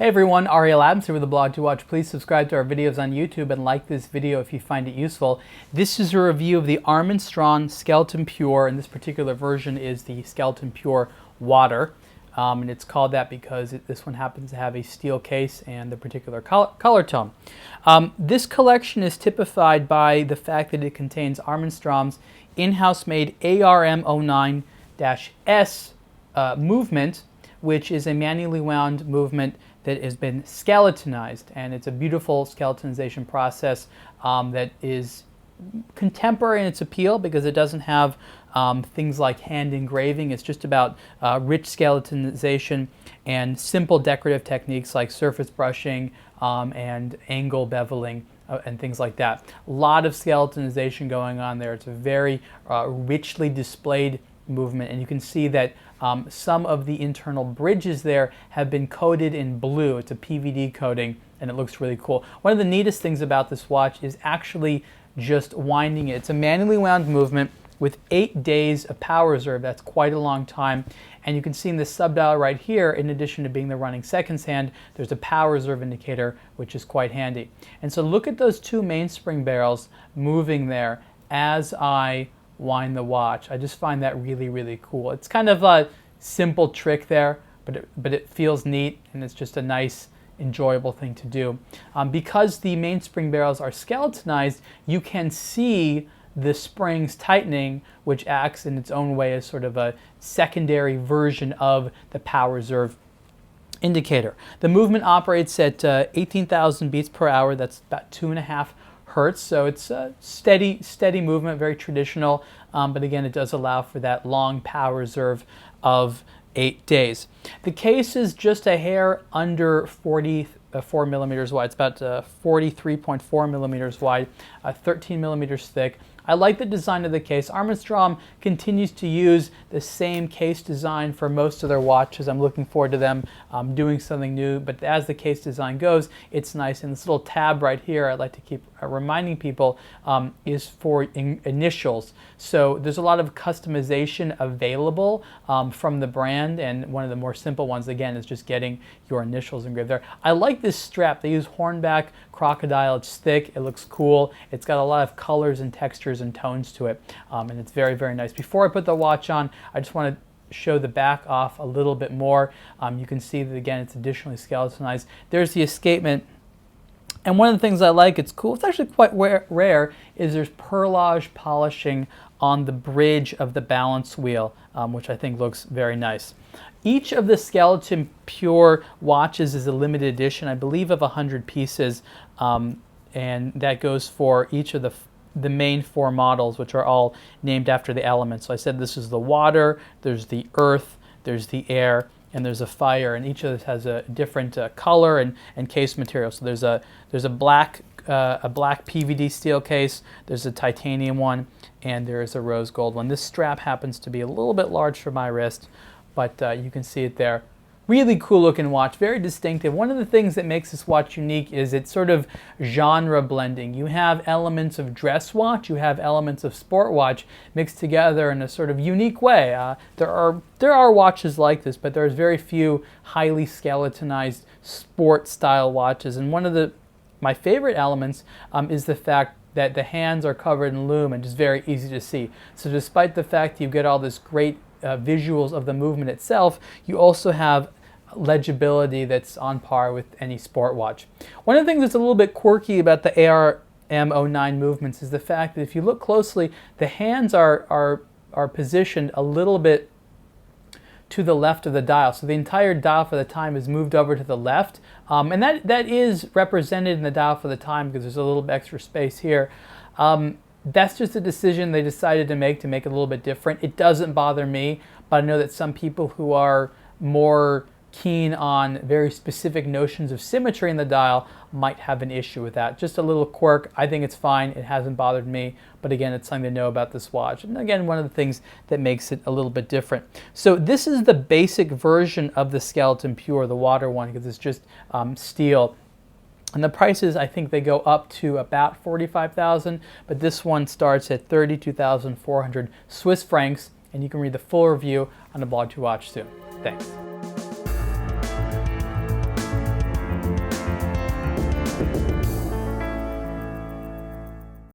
Hey everyone, Ariel Adams here with aBlogtoWatch. Please subscribe to our videos on YouTube and like this video if you find it useful. This is a review of the Armin Strom Skeleton Pure, and this particular version is the Skeleton Pure Water. And it's called that because this one happens to have a steel case and the particular color tone. This collection is typified by the fact that it contains Armin Strom's in-house made ARM09-S movement, which is a manually wound movement that has been skeletonized, and it's a beautiful skeletonization process that is contemporary in its appeal because it doesn't have things like hand engraving. It's just about rich skeletonization and simple decorative techniques like surface brushing and angle beveling and things like that. A lot of skeletonization going on there. It's a very richly displayed movement, and you can see that some of the internal bridges there have been coated in blue. It's a PVD coating and it looks really cool. One of the neatest things about this watch is actually just winding it. It's a manually wound movement with 8 days of power reserve. That's quite a long time. And you can see in this subdial right here, in addition to being the running seconds hand, there's a power reserve indicator, which is quite handy. And so look at those two mainspring barrels moving there as I wind the watch. I just find that really, really cool. It's kind of a simple trick there, but it feels neat, and it's just a nice, enjoyable thing to do. Because the mainspring barrels are skeletonized, you can see the springs tightening, which acts in its own way as sort of a secondary version of the power reserve indicator. The movement operates at 18,000 beats per hour. That's about 2.5 hertz, so it's a steady movement, very traditional, but again, it does allow for that long power reserve of 8 days. The case is just a hair under 44 millimeters wide. It's about 43.4 millimeters wide, 13 millimeters thick. I like the design of the case. Armin Strom continues to use the same case design for most of their watches. I'm looking forward to them doing something new, but as the case design goes, it's nice. And this little tab right here, I'd like to keep reminding people, is for initials. So there's a lot of customization available from the brand, and one of the more simple ones, again, is just getting your initials engraved there. I like this strap. They use hornback crocodile. It's thick, it looks cool, it's got a lot of colors and textures and tones to it, and it's very, very nice. Before I put the watch on, I just want to show the back off a little bit more. You can see that, again, it's additionally skeletonized. There's the escapement, and one of the things I like, it's cool, it's actually quite rare, is there's perlage polishing on the bridge of the balance wheel, which I think looks very nice. Each of the Skeleton Pure watches is a limited edition, I believe, of 100 pieces, and that goes for each of the main 4 models, which are all named after the elements. So I said this is the water, there's the earth, there's the air, and there's a fire, and each of those has a different color and case material. So there's a black PVD steel case, there's a titanium one, and there is a rose gold one. This strap happens to be a little bit large for my wrist, but you can see it there. Really cool looking watch, very distinctive. One of the things that makes this watch unique is it's sort of genre blending. You have elements of dress watch, you have elements of sport watch mixed together in a sort of unique way. There are watches like this, but there's very few highly skeletonized sport style watches. And one of my favorite elements is the fact that the hands are covered in lume and just very easy to see. So despite the fact you get all this great visuals of the movement itself, you also have legibility that's on par with any sport watch. One of the things that's a little bit quirky about the ARM09 movements is the fact that if you look closely, the hands are positioned a little bit to the left of the dial. So the entire dial for the time is moved over to the left, and that is represented in the dial for the time because there's a little bit extra space here. That's just a decision they decided to make it a little bit different. It doesn't bother me, but I know that some people who are more keen on very specific notions of symmetry in the dial might have an issue with that. Just a little quirk. I think it's fine. It hasn't bothered me, but again, it's something to know about this watch. And again, one of the things that makes it a little bit different. So this is the basic version of the Skeleton Pure, the water one, because it's just steel. And the prices, I think they go up to about 45,000, but this one starts at 32,400 Swiss francs, and you can read the full review on aBlogtoWatch soon. Thanks.